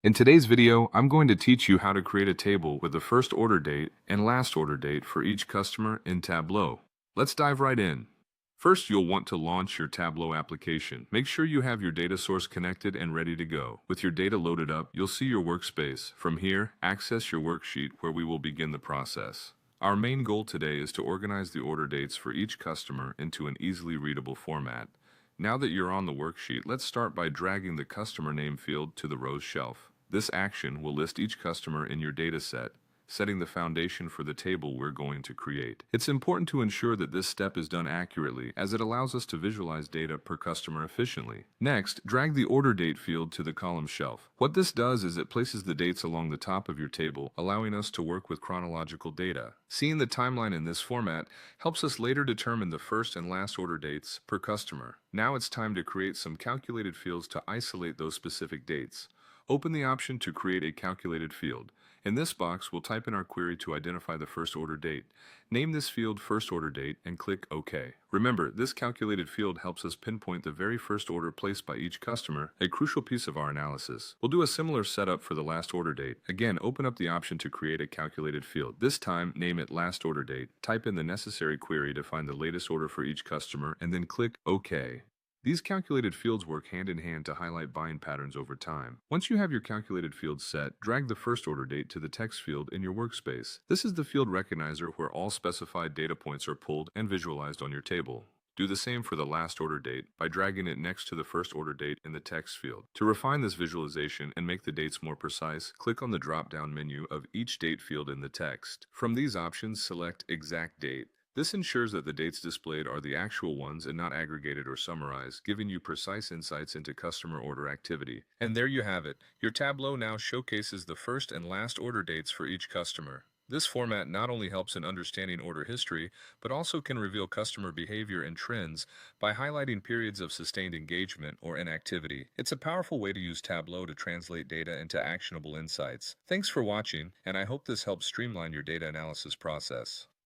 In today's video, I'm going to teach you how to create a table with the first order date and last order date for each customer in Tableau. Let's dive right in. First, you'll want to launch your Tableau application. Make sure you have your data source connected and ready to go. With your data loaded up, you'll see your workspace. From here, access your worksheet where we will begin the process. Our main goal today is to organize the order dates for each customer into an easily readable format. Now that you're on the worksheet, let's start by dragging the customer name field to the rows shelf. This action will list each customer in your data set, setting the foundation for the table we're going to create. It's important to ensure that this step is done accurately, as it allows us to visualize data per customer efficiently. Next, drag the order date field to the column shelf. What this does is it places the dates along the top of your table, allowing us to work with chronological data. Seeing the timeline in this format helps us later determine the first and last order dates per customer. Now it's time to create some calculated fields to isolate those specific dates. Open the option to create a calculated field. In this box, we'll type in our query to identify the first order date. Name this field first order date and click OK. Remember, this calculated field helps us pinpoint the very first order placed by each customer, a crucial piece of our analysis. We'll do a similar setup for the last order date. Again, open up the option to create a calculated field. This time, name it last order date. Type in the necessary query to find the latest order for each customer and then click OK. These calculated fields work hand in hand to highlight buying patterns over time. Once you have your calculated fields set, drag the first order date to the text field in your workspace. This is the field recognizer where all specified data points are pulled and visualized on your table. Do the same for the last order date by dragging it next to the first order date in the text field. To refine this visualization and make the dates more precise, click on the drop-down menu of each date field in the text. From these options, select Exact Date. This ensures that the dates displayed are the actual ones and not aggregated or summarized, giving you precise insights into customer order activity. And there you have it. Your Tableau now showcases the first and last order dates for each customer. This format not only helps in understanding order history, but also can reveal customer behavior and trends by highlighting periods of sustained engagement or inactivity. It's a powerful way to use Tableau to translate data into actionable insights. Thanks for watching, and I hope this helps streamline your data analysis process.